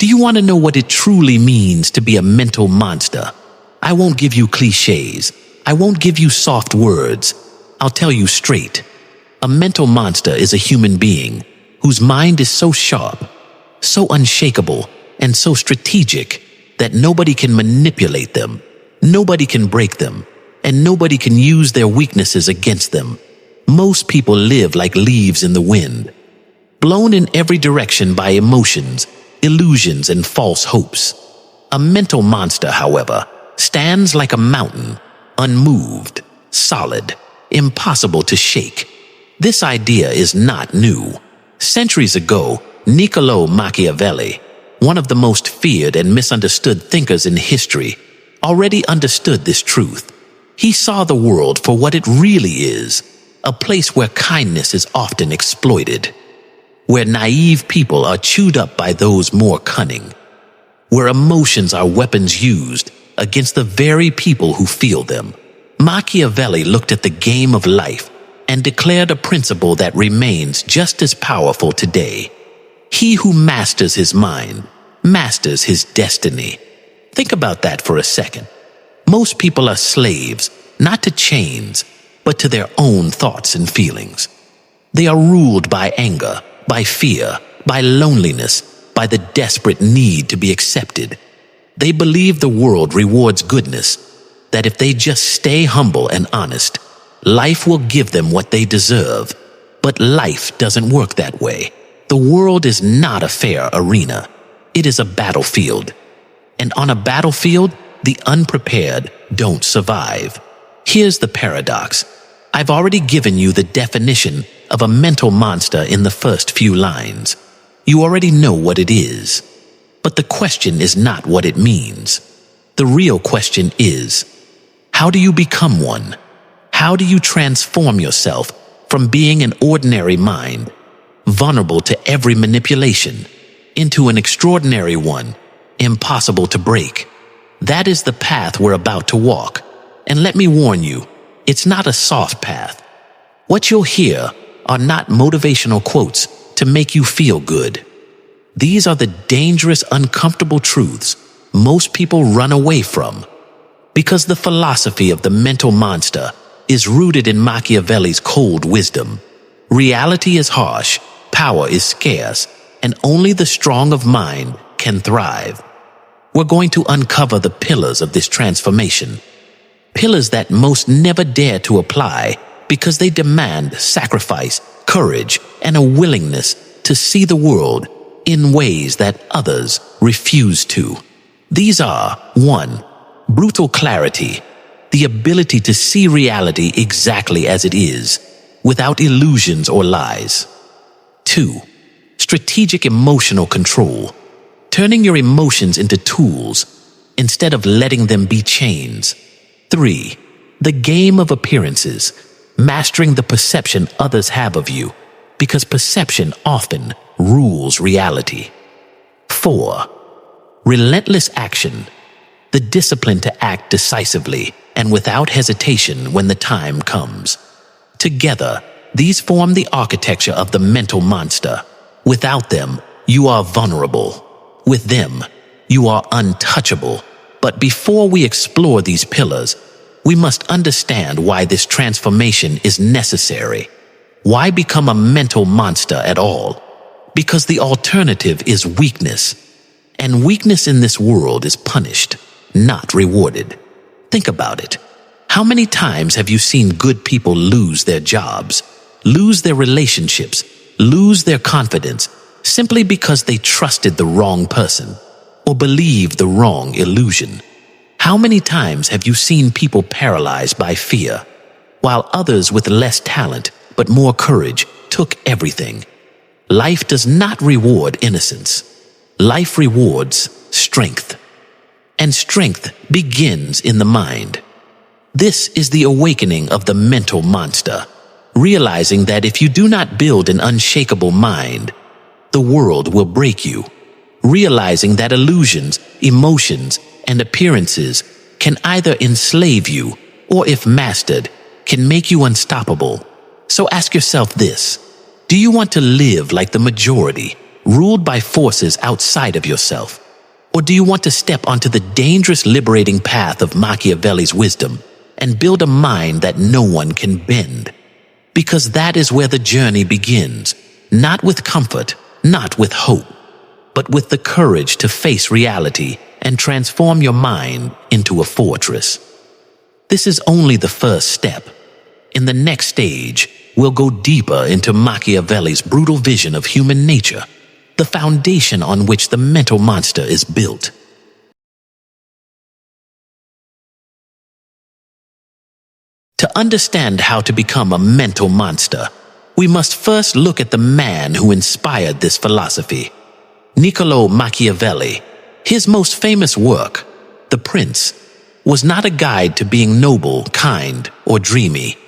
Do you want to know what it truly means to be a mental monster? I won't give you cliches. I won't give you soft words. I'll tell you straight. A mental monster is a human being whose mind is so sharp, so unshakable, and so strategic that nobody can manipulate them, nobody can break them, and nobody can use their weaknesses against them. Most people live like leaves in the wind, blown in every direction by emotions, illusions, and false hopes. A mental monster, however, stands like a mountain, unmoved, solid, impossible to shake. This idea is not new. Centuries ago, Niccolo Machiavelli, one of the most feared and misunderstood thinkers in history, already understood this truth. He saw the world for what it really is, a place where kindness is often exploited, where naive people are chewed up by those more cunning, where emotions are weapons used against the very people who feel them. Machiavelli looked at the game of life and declared a principle that remains just as powerful today. He who masters his mind masters his destiny. Think about that for a second. Most people are slaves, not to chains, but to their own thoughts and feelings. They are ruled by anger, by fear, by loneliness, by the desperate need to be accepted. They believe the world rewards goodness, that if they just stay humble and honest, life will give them what they deserve. But life doesn't work that way. The world is not a fair arena. It is a battlefield. And on a battlefield, the unprepared don't survive. Here's the paradox. I've already given you the definition of a mental monster in the first few lines. You already know what it is. But the question is not what it means. The real question is, how do you become one? How do you transform yourself from being an ordinary mind, vulnerable to every manipulation, into an extraordinary one, impossible to break? That is the path we're about to walk. And let me warn you, it's not a soft path. What you'll hear are not motivational quotes to make you feel good. These are the dangerous, uncomfortable truths most people run away from. Because the philosophy of the mental monster is rooted in Machiavelli's cold wisdom. Reality is harsh, power is scarce, and only the strong of mind can thrive. We're going to uncover the pillars of this transformation. Pillars that most never dare to apply because they demand sacrifice, courage, and a willingness to see the world in ways that others refuse to. These are 1. Brutal clarity, the ability to see reality exactly as it is, without illusions or lies. 2. Strategic emotional control, turning your emotions into tools instead of letting them be chains. 3. The game of appearances, mastering the perception others have of you, because perception often rules reality. 4. Relentless action, the discipline to act decisively and without hesitation when the time comes. Together, these form the architecture of the mental monster. Without them, you are vulnerable. With them, you are untouchable. But before we explore these pillars, we must understand why this transformation is necessary. Why become a mental monster at all? Because the alternative is weakness. And weakness in this world is punished, not rewarded. Think about it. How many times have you seen good people lose their jobs, lose their relationships, lose their confidence, simply because they trusted the wrong person or believed the wrong illusion? How many times have you seen people paralyzed by fear, while others with less talent but more courage took everything? Life does not reward innocence. Life rewards strength. And strength begins in the mind. This is the awakening of the mental monster, realizing that if you do not build an unshakable mind, the world will break you. Realizing that illusions, emotions, and appearances can either enslave you or, if mastered, can make you unstoppable. So ask yourself this: do you want to live like the majority, ruled by forces outside of yourself? Or do you want to step onto the dangerous, liberating path of Machiavelli's wisdom and build a mind that no one can bend? Because that is where the journey begins, not with comfort, not with hope, but with the courage to face reality and transform your mind into a fortress. This is only the first step. In the next stage, we'll go deeper into Machiavelli's brutal vision of human nature, the foundation on which the mental monster is built. To understand how to become a mental monster, we must first look at the man who inspired this philosophy, Niccolo Machiavelli. His most famous work, The Prince, was not a guide to being noble, kind, or dreamy.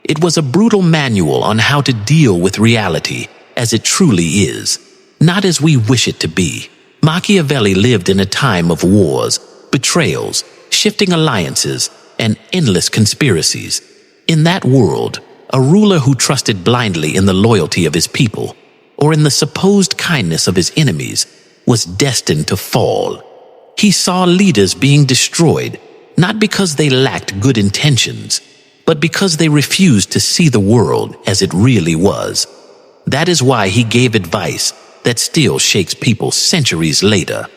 It was a brutal manual on how to deal with reality as it truly is, not as we wish it to be. Machiavelli lived in a time of wars, betrayals, shifting alliances, and endless conspiracies. In that world, a ruler who trusted blindly in the loyalty of his people, or in the supposed kindness of his enemies, was destined to fall. He saw leaders being destroyed, not because they lacked good intentions, but because they refused to see the world as it really was. That is why he gave advice that still shakes people centuries later.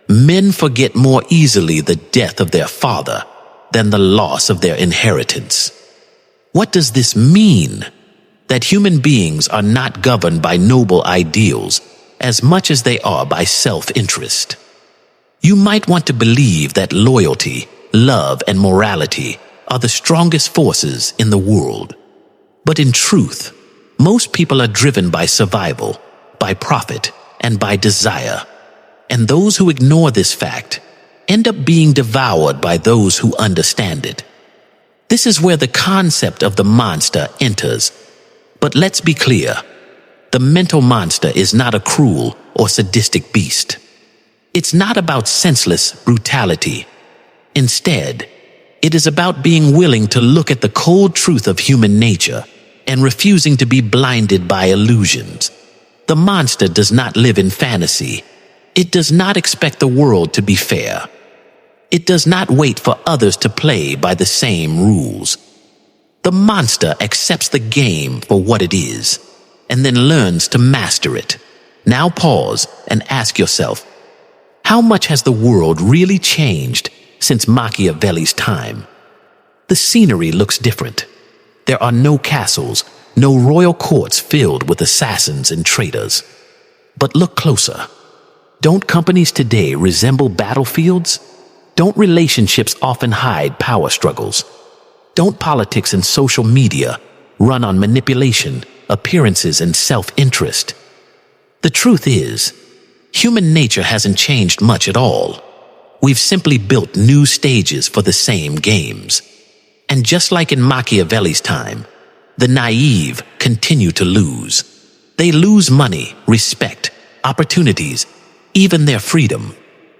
Men forget more easily the death of their father than the loss of their inheritance. What does this mean? That human beings are not governed by noble ideals as much as they are by self-interest. You might want to believe that loyalty, love, and morality are the strongest forces in the world. But in truth, most people are driven by survival, by profit, and by desire. And those who ignore this fact end up being devoured by those who understand it. This is where the concept of the monster enters. But let's be clear, the mental monster is not a cruel or sadistic beast. It's not about senseless brutality. Instead, it is about being willing to look at the cold truth of human nature and refusing to be blinded by illusions. The monster does not live in fantasy. It does not expect the world to be fair. It does not wait for others to play by the same rules. The monster accepts the game for what it is, and then learns to master it. Now pause and ask yourself, how much has the world really changed since Machiavelli's time? The scenery looks different. There are no castles, no royal courts filled with assassins and traitors. But look closer. Don't companies today resemble battlefields? Don't relationships often hide power struggles? Don't politics and social media run on manipulation, appearances, and self-interest? The truth is, human nature hasn't changed much at all. We've simply built new stages for the same games. And just like in Machiavelli's time, the naive continue to lose. They lose money, respect, opportunities, even their freedom,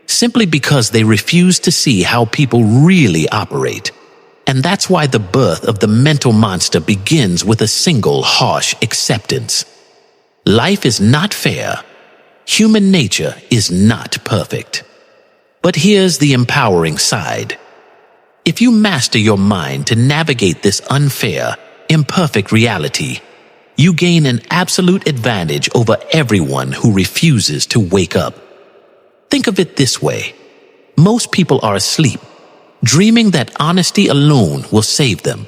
simply because they refuse to see how people really operate. And that's why the birth of the mental monster begins with a single harsh acceptance. Life is not fair. Human nature is not perfect. But here's the empowering side. If you master your mind to navigate this unfair, imperfect reality, you gain an absolute advantage over everyone who refuses to wake up. Think of it this way. Most people are asleep, dreaming that honesty alone will save them,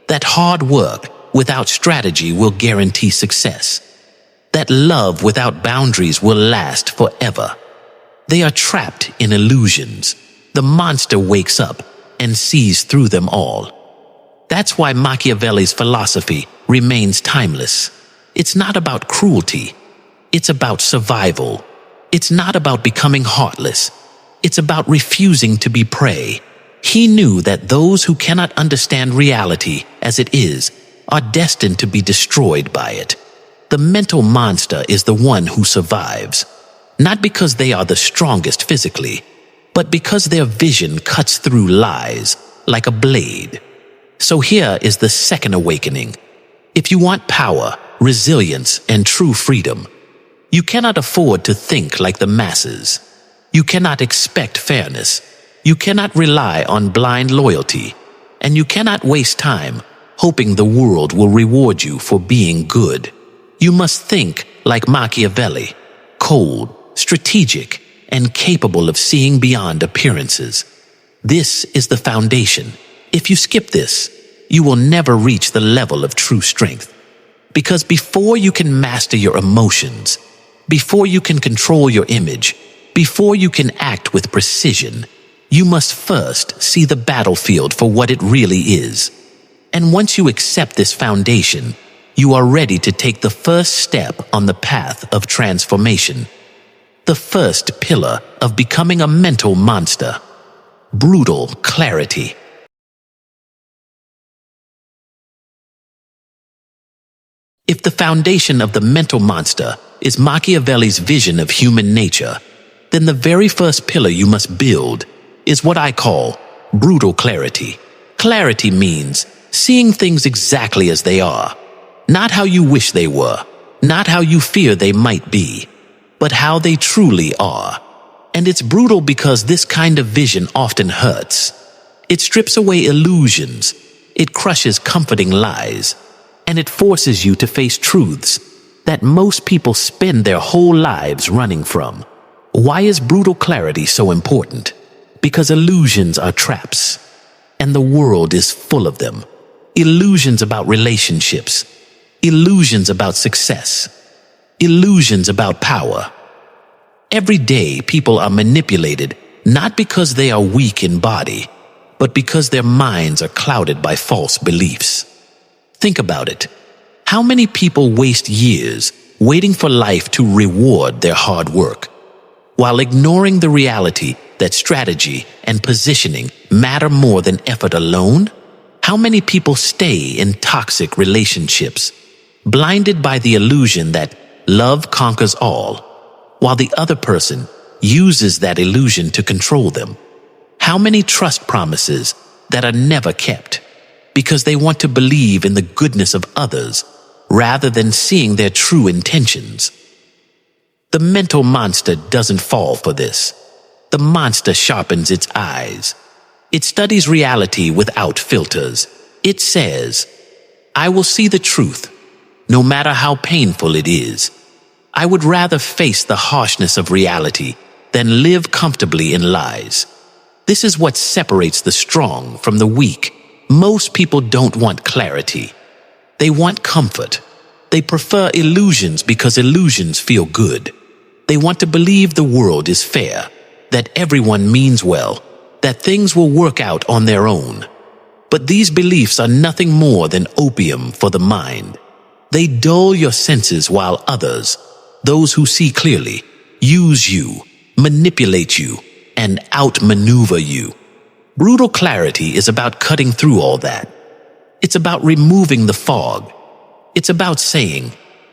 that hard work without strategy will guarantee success, that love without boundaries will last forever. They are trapped in illusions. The monster wakes up and sees through them all. That's why Machiavelli's philosophy remains timeless. It's not about cruelty. It's about survival. It's not about becoming heartless. It's about refusing to be prey. He knew that those who cannot understand reality as it is are destined to be destroyed by it. The mental monster is the one who survives, not because they are the strongest physically, but because their vision cuts through lies like a blade. So here is the second awakening. If you want power, resilience, and true freedom, You cannot afford to think like the masses. You cannot expect fairness. You cannot rely on blind loyalty. And you cannot waste time hoping the world will reward you for being good. You must think like Machiavelli, cold, strategic, and capable of seeing beyond appearances. This is the foundation. If you skip this, you will never reach the level of true strength. Because before you can master your emotions, before you can control your image, before you can act with precision, you must first see the battlefield for what it really is. And once you accept this foundation, you are ready to take the first step on the path of transformation. The first pillar of becoming a mental monster: brutal clarity. If the foundation of the mental monster is Machiavelli's vision of human nature, then the very first pillar you must build is what I call brutal clarity. Clarity means seeing things exactly as they are, not how you wish they were, not how you fear they might be, but how they truly are. And it's brutal because this kind of vision often hurts. It strips away illusions, it crushes comforting lies, and it forces you to face truths that most people spend their whole lives running from. Why is brutal clarity so important? Because illusions are traps, and the world is full of them. Illusions about relationships, illusions about success, illusions about power. Every day, people are manipulated not because they are weak in body, but because their minds are clouded by false beliefs. Think about it. How many people waste years waiting for life to reward their hard work, while ignoring the reality that strategy and positioning matter more than effort alone? How many people stay in toxic relationships, blinded by the illusion that love conquers all, while the other person uses that illusion to control them? How many trust promises that are never kept because they want to believe in the goodness of others rather than seeing their true intentions? The mental monster doesn't fall for this. The monster sharpens its eyes. It studies reality without filters. It says, I will see the truth, no matter how painful it is. I would rather face the harshness of reality than live comfortably in lies. This is what separates the strong from the weak. Most people don't want clarity. They want comfort. They prefer illusions because illusions feel good. They want to believe the world is fair, that everyone means well, that things will work out on their own. But these beliefs are nothing more than opium for the mind. They dull your senses while others, those who see clearly, use you, manipulate you, and outmaneuver you. Brutal clarity is about cutting through all that. It's about removing the fog. It's about saying,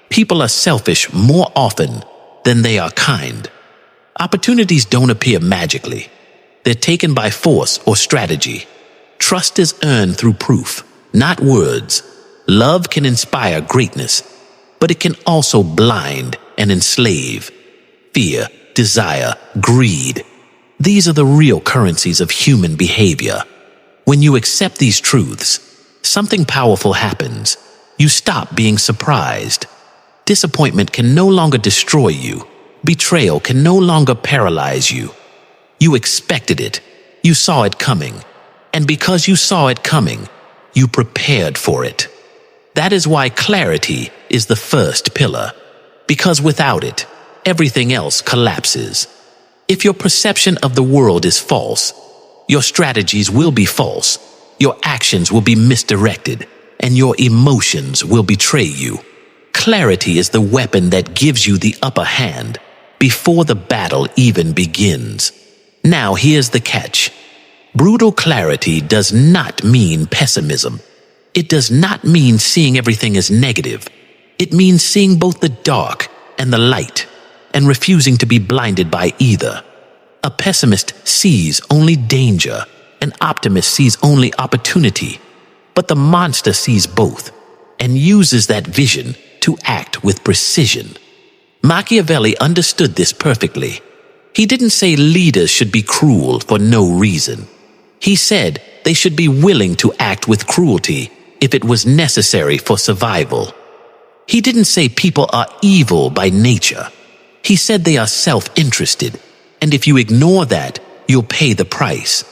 people are selfish more often than they are kind. Opportunities don't appear magically. They're taken by force or strategy. Trust is earned through proof, not words. Love can inspire greatness, but it can also blind and enslave. Fear, desire, greed. These are the real currencies of human behavior. When you accept these truths, something powerful happens. You stop being surprised. Disappointment can no longer destroy you. Betrayal can no longer paralyze you. You expected it. You saw it coming. And because you saw it coming, you prepared for it. That is why clarity is the first pillar. Because without it, everything else collapses. If your perception of the world is false, your strategies will be false, your actions will be misdirected, and your emotions will betray you. Clarity is the weapon that gives you the upper hand before the battle even begins. Now here's the catch. Brutal clarity does not mean pessimism. It does not mean seeing everything as negative. It means seeing both the dark and the light, and refusing to be blinded by either. A pessimist sees only danger, an optimist sees only opportunity, but the monster sees both and uses that vision to act with precision. Machiavelli understood this perfectly. He didn't say leaders should be cruel for no reason. He said they should be willing to act with cruelty if it was necessary for survival. He didn't say people are evil by nature. He said they are self-interested, and if you ignore that, you'll pay the price.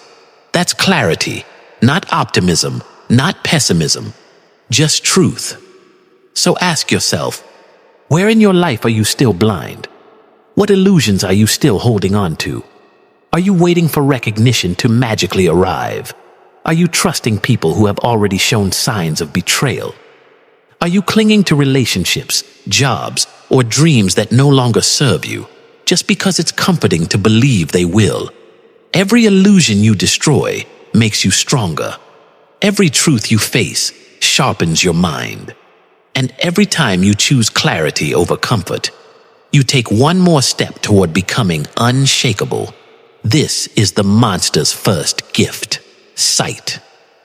That's clarity, not optimism, not pessimism, just truth. So ask yourself, where in your life are you still blind? What illusions are you still holding on to? Are you waiting for recognition to magically arrive? Are you trusting people who have already shown signs of betrayal? Are you clinging to relationships, jobs, or dreams that no longer serve you, just because it's comforting to believe they will? Every illusion you destroy makes you stronger. Every truth you face sharpens your mind. And every time you choose clarity over comfort, you take one more step toward becoming unshakable. This is the monster's first gift: sight,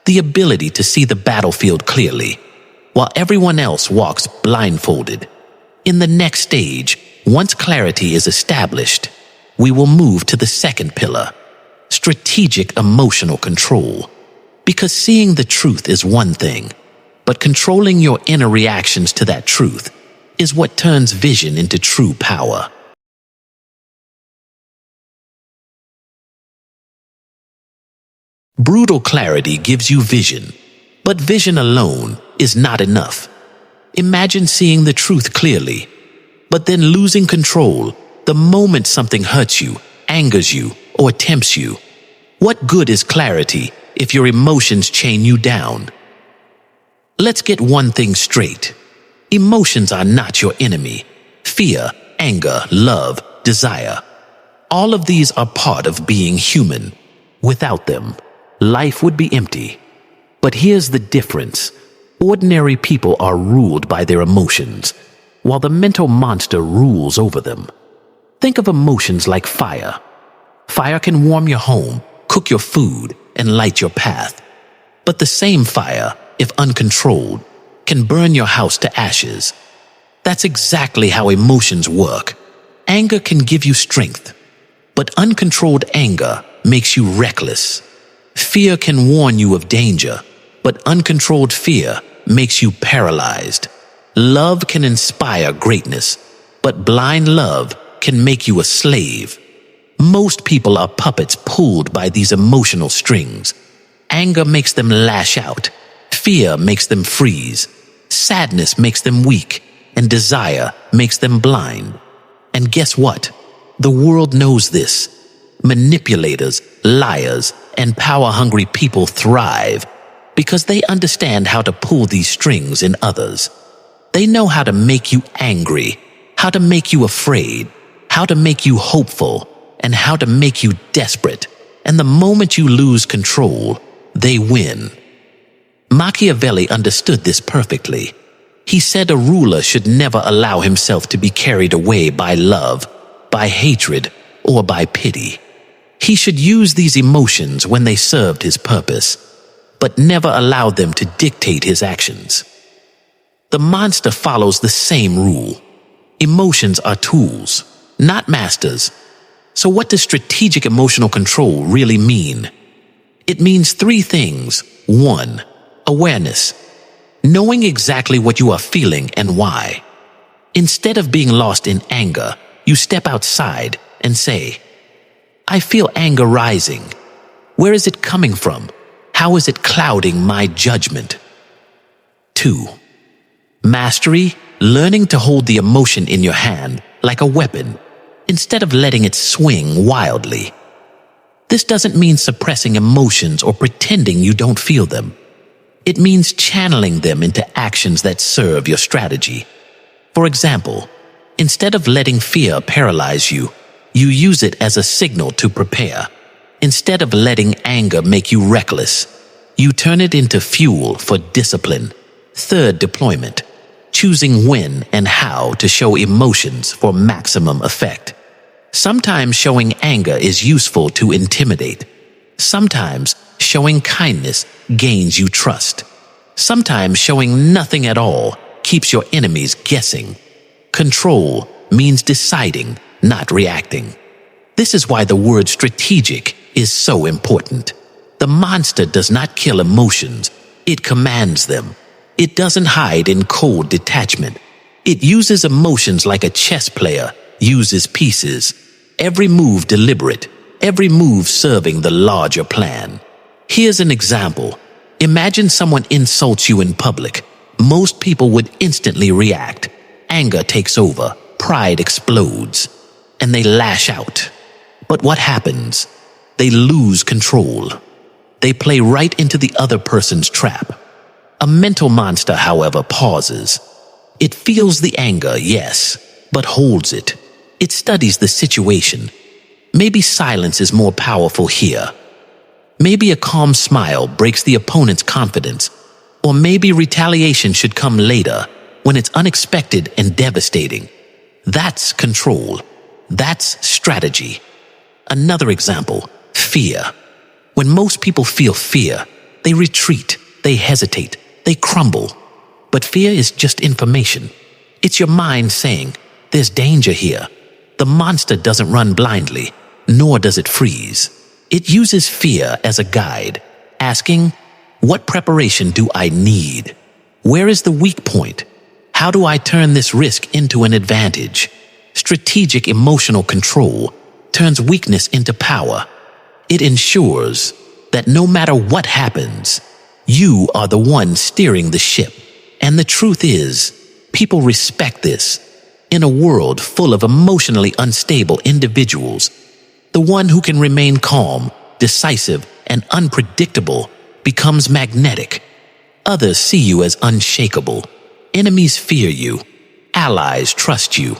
the ability to see the battlefield clearly, while everyone else walks blindfolded. In the next stage, once clarity is established, we will move to the second pillar: strategic emotional control. Because seeing the truth is one thing, but controlling your inner reactions to that truth is what turns vision into true power. Brutal clarity gives you vision, but vision alone is not enough. Imagine seeing the truth clearly, but then losing control the moment something hurts you, angers you, or tempts you. What good is clarity if your emotions chain you down? Let's get one thing straight. Emotions are not your enemy. Fear, anger, love, desire. All of these are part of being human. Without them, life would be empty. But here's the difference. Ordinary people are ruled by their emotions, while the mental monster rules over them. Think of emotions like fire. Fire can warm your home, cook your food, and light your path. But the same fire, if uncontrolled, can burn your house to ashes. That's exactly how emotions work. Anger can give you strength, but uncontrolled anger makes you reckless. Fear can warn you of danger, but uncontrolled fear makes you paralyzed. Love can inspire greatness, but blind love can make you a slave. Most people are puppets pulled by these emotional strings. Anger makes them lash out. Fear makes them freeze. Sadness makes them weak, and desire makes them blind. And guess what? The world knows this. Manipulators, liars, and power-hungry people thrive because they understand how to pull these strings in others. They know how to make you angry, how to make you afraid, how to make you hopeful, and how to make you desperate. And the moment you lose control, they win. Machiavelli understood this perfectly. He said a ruler should never allow himself to be carried away by love, by hatred, or by pity. He should use these emotions when they served his purpose, but never allow them to dictate his actions. The monster follows the same rule. Emotions are tools, not masters. So what does strategic emotional control really mean? It means three things. 1. Awareness. Knowing exactly what you are feeling and why. Instead of being lost in anger, you step outside and say, I feel anger rising. Where is it coming from? How is it clouding my judgment? 2. Mastery. Learning to hold the emotion in your hand like a weapon, instead of letting it swing wildly. This doesn't mean suppressing emotions or pretending you don't feel them. It means channeling them into actions that serve your strategy. For example, instead of letting fear paralyze you, you use it as a signal to prepare. Instead of letting anger make you reckless, you turn it into fuel for discipline. 3rd deployment. Choosing when and how to show emotions for maximum effect. Sometimes showing anger is useful to intimidate. Sometimes showing kindness gains you trust. Sometimes showing nothing at all keeps your enemies guessing. Control, means deciding, not reacting. This is why the word strategic is so important. The monster does not kill emotions, it commands them. It doesn't hide in cold detachment. It uses emotions like a chess player uses pieces. Every move deliberate, every move serving the larger plan. Here's an example. Imagine someone insults you in public. Most people would instantly react. Anger takes over, pride explodes, and they lash out. But what happens? They lose control. They play right into the other person's trap. A mental monster, however, pauses. It feels the anger, yes, but holds it. It studies the situation. Maybe silence is more powerful here. Maybe a calm smile breaks the opponent's confidence. Or maybe retaliation should come later, when it's unexpected and devastating. That's control. That's strategy. Another example, fear. When most people feel fear, they retreat, they hesitate, they crumble. But fear is just information. It's your mind saying, there's danger here. The monster doesn't run blindly, nor does it freeze. It uses fear as a guide, asking, what preparation do I need? Where is the weak point? How do I turn this risk into an advantage? Strategic emotional control turns weakness into power. It ensures that no matter what happens, you are the one steering the ship. And the truth is, people respect this. In a world full of emotionally unstable individuals, the one who can remain calm, decisive, and unpredictable becomes magnetic. Others see you as unshakable. Enemies fear you. Allies trust you.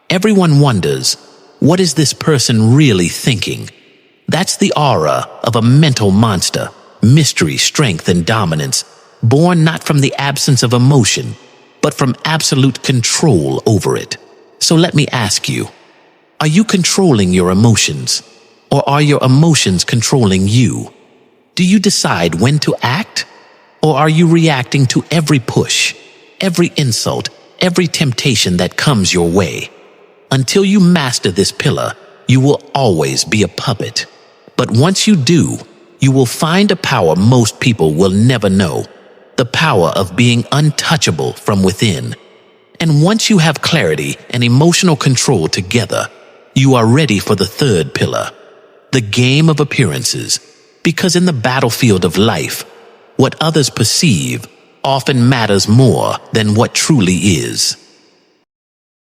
Everyone wonders, what is this person really thinking? That's the aura of a mental monster. Mystery, strength, and dominance, born not from the absence of emotion, but from absolute control over it. So let me ask you, are you controlling your emotions, or are your emotions controlling you? Do you decide when to act, or are you reacting to every push, every insult, every temptation that comes your way? Until you master this pillar, you will always be a puppet. But once you do, you will find a power most people will never know. The power of being untouchable from within. And once you have clarity and emotional control together, you are ready for the third pillar, the game of appearances. Because in the battlefield of life, what others perceive often matters more than what truly is.